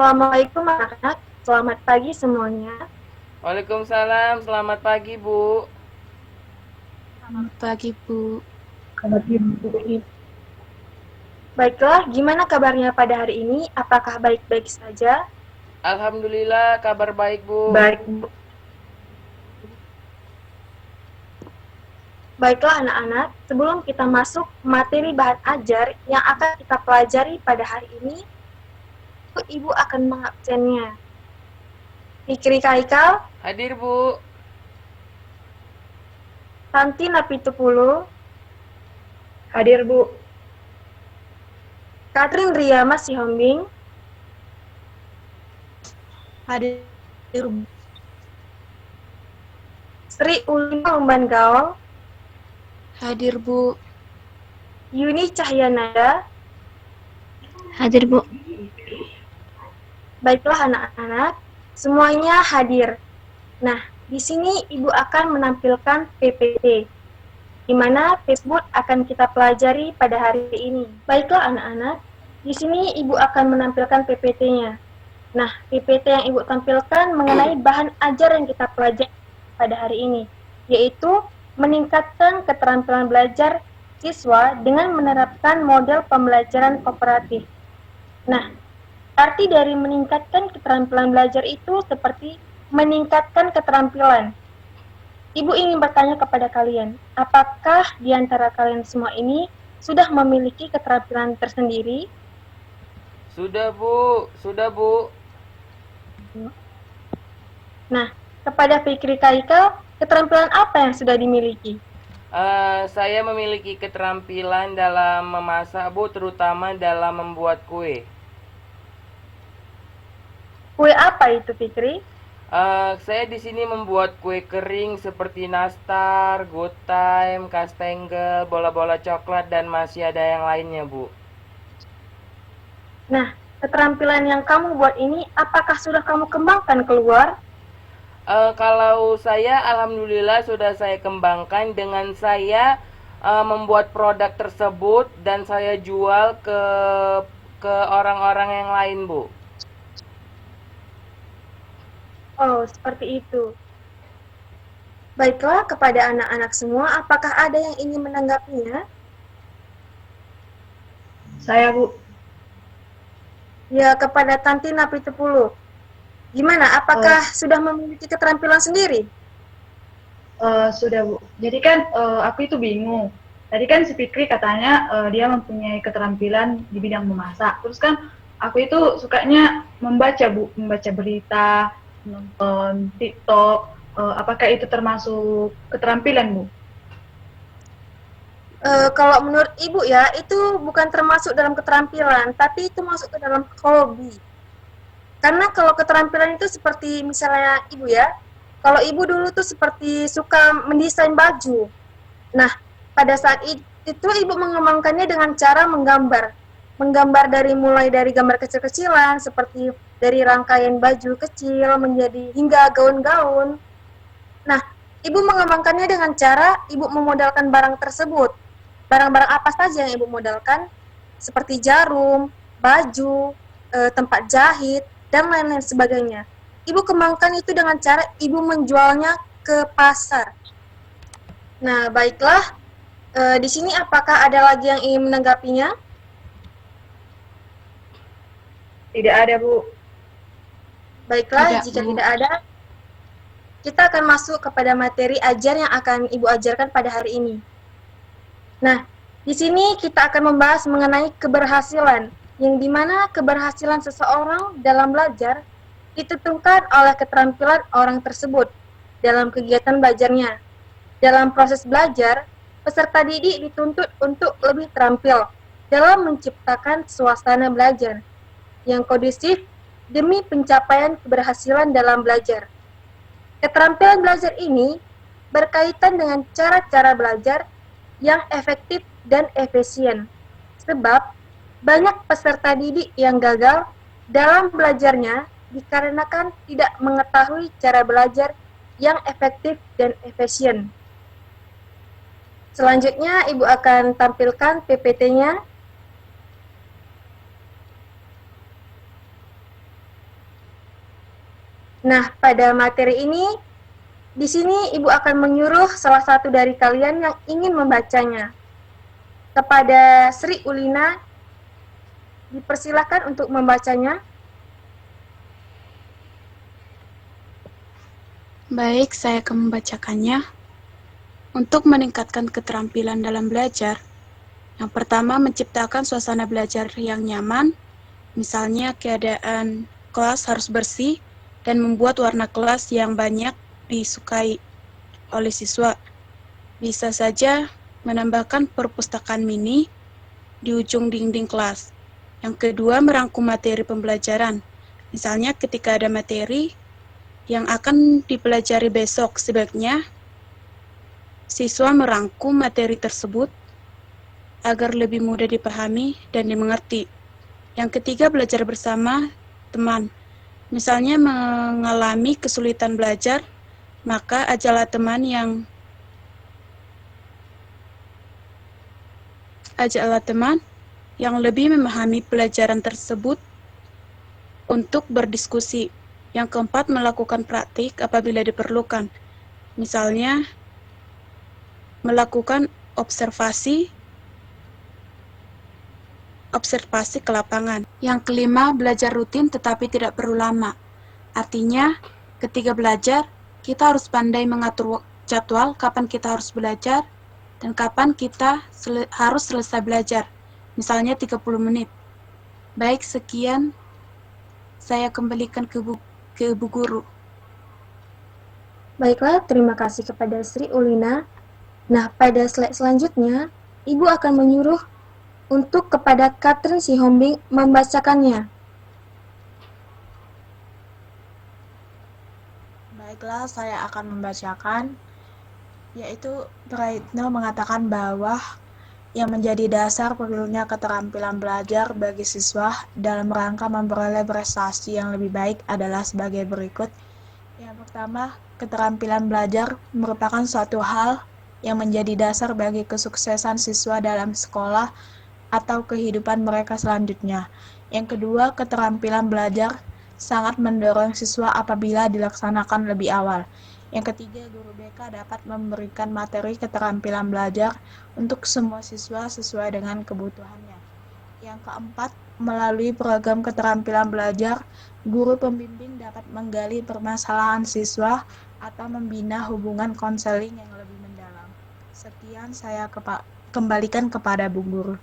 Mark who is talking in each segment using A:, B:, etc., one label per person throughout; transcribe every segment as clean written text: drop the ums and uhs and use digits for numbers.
A: Assalamualaikum anak-anak, selamat pagi semuanya.
B: Waalaikumsalam, selamat pagi Bu.
C: Selamat pagi, Bu.
D: Selamat pagi.
A: Baiklah, gimana kabarnya pada hari ini? Apakah baik-baik saja?
B: Alhamdulillah, kabar baik Bu.
D: Baik, Bu.
A: Baiklah anak-anak, sebelum kita masuk materi bahan ajar yang akan kita pelajari pada hari ini, Ibu akan mengabsennya. Fikri Kaikal,
B: Hadir Bu.
A: Tanti Napitupulu,
D: Hadir, Bu.
A: Katrin Riyama Sihombing,
C: Hadir, Bu.
A: Sri Ulima Umban Gaol,
C: Hadir, Bu.
A: Yuni Cahyanada.
C: Hadir, Bu.
A: Baiklah anak-anak, semuanya hadir. Nah, di sini Ibu akan menampilkan PPT, di mana tersebut akan kita pelajari pada hari ini. Baiklah anak-anak, di sini Ibu akan menampilkan PPT-nya. Nah, PPT yang Ibu tampilkan mengenai bahan ajar yang kita pelajari pada hari ini, yaitu meningkatkan keterampilan belajar siswa dengan menerapkan model pembelajaran kooperatif. Nah, arti dari meningkatkan keterampilan belajar itu seperti meningkatkan keterampilan. Ibu ingin bertanya kepada kalian, apakah di antara kalian semua ini sudah memiliki keterampilan tersendiri?
B: Sudah Bu, sudah Bu.
A: Nah, kepada Fikri Kaikal, keterampilan apa yang sudah dimiliki?
B: Saya memiliki keterampilan dalam memasak Bu, terutama dalam membuat kue.
A: Kue apa itu, Fikri?
B: Saya di sini membuat kue kering seperti nastar, good time, kastengel, bola-bola coklat, dan masih ada yang lainnya Bu.
A: Nah, keterampilan yang kamu buat ini, apakah sudah kamu kembangkan keluar?
B: Kalau saya, alhamdulillah sudah saya kembangkan dengan saya membuat produk tersebut dan saya jual ke orang-orang yang lain Bu.
A: Oh, seperti itu. Baiklah, kepada anak-anak semua, apakah ada yang ingin menanggapinya?
D: Saya, Bu.
A: Ya, kepada Tanti Napitupulu. Gimana, apakah sudah memiliki keterampilan sendiri?
D: Sudah, Bu. Jadi kan aku itu bingung. Tadi kan si Fikri katanya dia mempunyai keterampilan di bidang memasak. Terus kan aku itu sukanya membaca, Bu. Membaca berita, nonton TikTok. Apakah itu termasuk keterampilan, Bu?
A: Kalau menurut Ibu ya, itu bukan termasuk dalam keterampilan, tapi itu masuk ke dalam hobi. Karena kalau keterampilan itu seperti misalnya Ibu ya, kalau Ibu dulu tuh seperti suka mendesain baju. Nah, pada saat itu Ibu mengembangkannya dengan cara menggambar. Menggambar mulai dari gambar kecil-kecilan, seperti dari rangkaian baju kecil menjadi hingga gaun-gaun. Nah, Ibu mengembangkannya dengan cara Ibu memodalkan barang tersebut. Barang-barang apa saja yang Ibu modalkan? Seperti jarum, baju, tempat jahit, dan lain-lain sebagainya. Ibu kembangkan itu dengan cara Ibu menjualnya ke pasar. Nah, baiklah. Di sini apakah ada lagi yang ingin menanggapinya?
D: Tidak ada, Bu.
A: Baiklah,
C: Tidak,
A: jika
C: Bu.
A: tidak ada, kita akan masuk kepada materi ajar yang akan Ibu ajarkan pada hari ini. Nah, di sini kita akan membahas mengenai keberhasilan, yang dimana keberhasilan seseorang dalam belajar ditentukan oleh keterampilan orang tersebut dalam kegiatan belajarnya. Dalam proses belajar, peserta didik dituntut untuk lebih terampil dalam menciptakan suasana belajar yang kondusif demi pencapaian keberhasilan dalam belajar. Keterampilan belajar ini berkaitan dengan cara-cara belajar yang efektif dan efisien, sebab banyak peserta didik yang gagal dalam belajarnya dikarenakan tidak mengetahui cara belajar yang efektif dan efisien. Selanjutnya, Ibu akan tampilkan PPT-nya. Nah, pada materi ini, di sini Ibu akan menyuruh salah satu dari kalian yang ingin membacanya. Kepada Sri Ulina, dipersilakan untuk membacanya.
C: Baik, saya akan membacakannya. Untuk meningkatkan keterampilan dalam belajar, yang pertama menciptakan suasana belajar yang nyaman, misalnya keadaan kelas harus bersih dan membuat warna kelas yang banyak disukai oleh siswa. Bisa saja menambahkan perpustakaan mini di ujung dinding kelas. Yang kedua, merangkum materi pembelajaran. Misalnya ketika ada materi yang akan dipelajari besok, sebaiknya siswa merangkum materi tersebut agar lebih mudah dipahami dan dimengerti. Yang ketiga, belajar bersama teman. Misalnya mengalami kesulitan belajar, maka ajaklah teman yang lebih memahami pelajaran tersebut untuk berdiskusi. Yang keempat, melakukan praktik apabila diperlukan. Misalnya, melakukan observasi ke lapangan. Yang kelima, belajar rutin tetapi tidak perlu lama. Artinya, ketika belajar, kita harus pandai mengatur jadwal kapan kita harus belajar dan kapan kita harus selesai belajar. Misalnya 30 menit. Baik, sekian. Saya kembalikan ke Bu Guru.
A: Baiklah, terima kasih kepada Sri Ulina. Nah, pada slide selanjutnya, Ibu akan menyuruh untuk kepada Catherine Sihombing membacakannya.
E: Baiklah, saya akan membacakan, yaitu Praitno mengatakan bahwa yang menjadi dasar perlunya keterampilan belajar bagi siswa dalam rangka memperoleh prestasi yang lebih baik adalah sebagai berikut. Yang pertama, keterampilan belajar merupakan suatu hal yang menjadi dasar bagi kesuksesan siswa dalam sekolah atau kehidupan mereka selanjutnya. Yang kedua, keterampilan belajar sangat mendorong siswa apabila dilaksanakan lebih awal. Yang ketiga, guru BK dapat memberikan materi keterampilan belajar untuk semua siswa sesuai dengan kebutuhannya. Yang keempat, melalui program keterampilan belajar, guru pembimbing dapat menggali permasalahan siswa atau membina hubungan konseling yang lebih mendalam. Sekian, saya kembalikan kepada Bu Guru.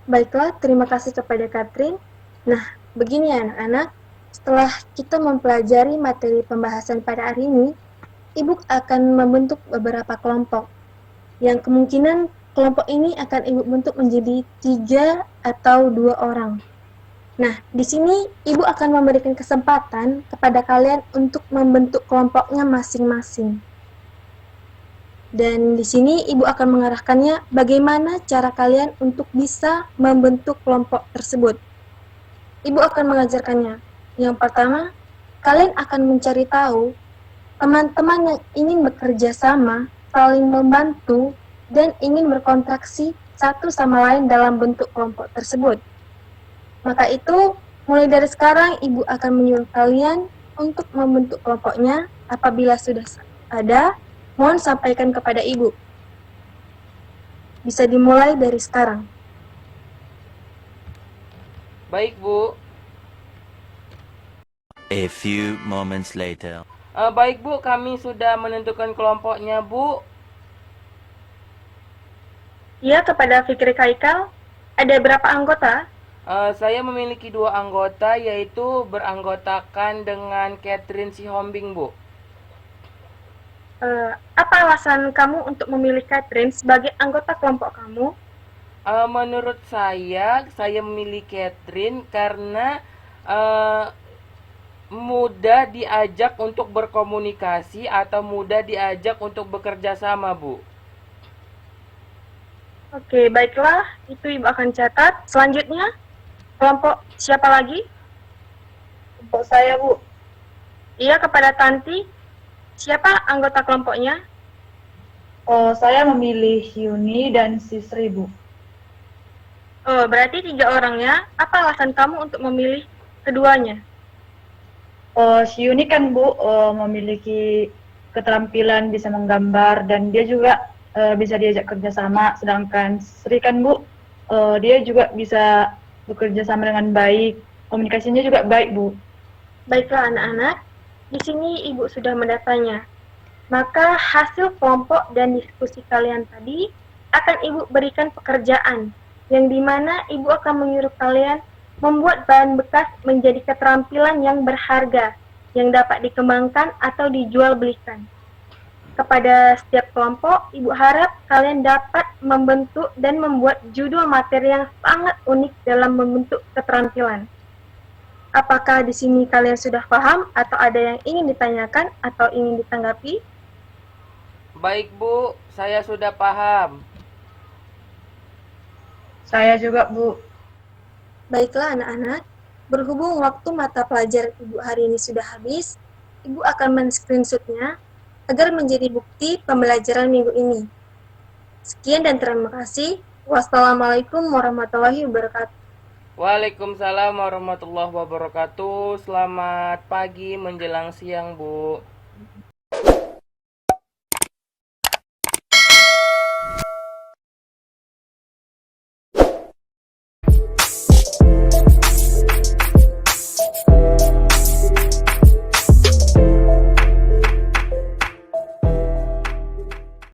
A: Baiklah, terima kasih kepada Catherine. Nah, begini ya anak-anak, setelah kita mempelajari materi pembahasan pada hari ini, Ibu akan membentuk beberapa kelompok. Yang kemungkinan kelompok ini akan Ibu bentuk menjadi 3 atau 2 orang. Nah, di sini Ibu akan memberikan kesempatan kepada kalian untuk membentuk kelompoknya masing-masing. Dan di sini Ibu akan mengarahkannya bagaimana cara kalian untuk bisa membentuk kelompok tersebut. Ibu akan mengajarkannya. Yang pertama, kalian akan mencari tahu teman-teman yang ingin bekerja sama, saling membantu, dan ingin berkontraksi satu sama lain dalam bentuk kelompok tersebut. Maka itu, mulai dari sekarang Ibu akan menyuruh kalian untuk membentuk kelompoknya. Apabila sudah ada, mohon sampaikan kepada Ibu. Bisa dimulai dari sekarang.
B: Baik, Bu.
F: A few moments later.
B: Baik, Bu, kami sudah menentukan kelompoknya, Bu.
A: Ya, kepada Fikri Kaikal, ada berapa anggota?
B: Saya memiliki 2 anggota, yaitu beranggotakan dengan Catherine Sihombing, Bu.
A: Apa alasan kamu untuk memilih Catherine sebagai anggota kelompok kamu?
B: Menurut saya memilih Catherine karena mudah diajak untuk berkomunikasi atau mudah diajak untuk bekerja sama, Bu.
A: Oke, baiklah. Itu Ibu akan catat. Selanjutnya, kelompok siapa lagi?
D: Untuk saya, Bu.
A: Iya, kepada Tanti. Siapa anggota kelompoknya?
D: Saya memilih Yuni dan Sisri, Bu.
A: Oh, berarti 3 orangnya. Apa alasan kamu untuk memilih keduanya?
D: si Yuni kan Bu memiliki keterampilan bisa menggambar dan dia juga bisa diajak kerjasama, sedangkan Sri kan Bu dia juga bisa bekerja sama dengan baik, komunikasinya juga baik Bu.
A: Baiklah anak-anak, di sini Ibu sudah mendatanya. Maka hasil kelompok dan diskusi kalian tadi akan Ibu berikan pekerjaan, yang dimana Ibu akan menyuruh kalian membuat bahan bekas menjadi keterampilan yang berharga, yang dapat dikembangkan atau dijual belikan. Kepada setiap kelompok, Ibu harap kalian dapat membentuk dan membuat judul materi yang sangat unik dalam membentuk keterampilan. Apakah di sini kalian sudah paham atau ada yang ingin ditanyakan atau ingin ditanggapi?
B: Baik Bu, saya sudah paham.
D: Saya juga Bu.
A: Baiklah anak-anak, berhubung waktu mata pelajaran Ibu hari ini sudah habis, Ibu akan men-screenshotnya agar menjadi bukti pembelajaran minggu ini. Sekian dan terima kasih. Wassalamualaikum warahmatullahi wabarakatuh.
B: Waalaikumsalam warahmatullahi wabarakatuh. Selamat pagi menjelang siang Bu.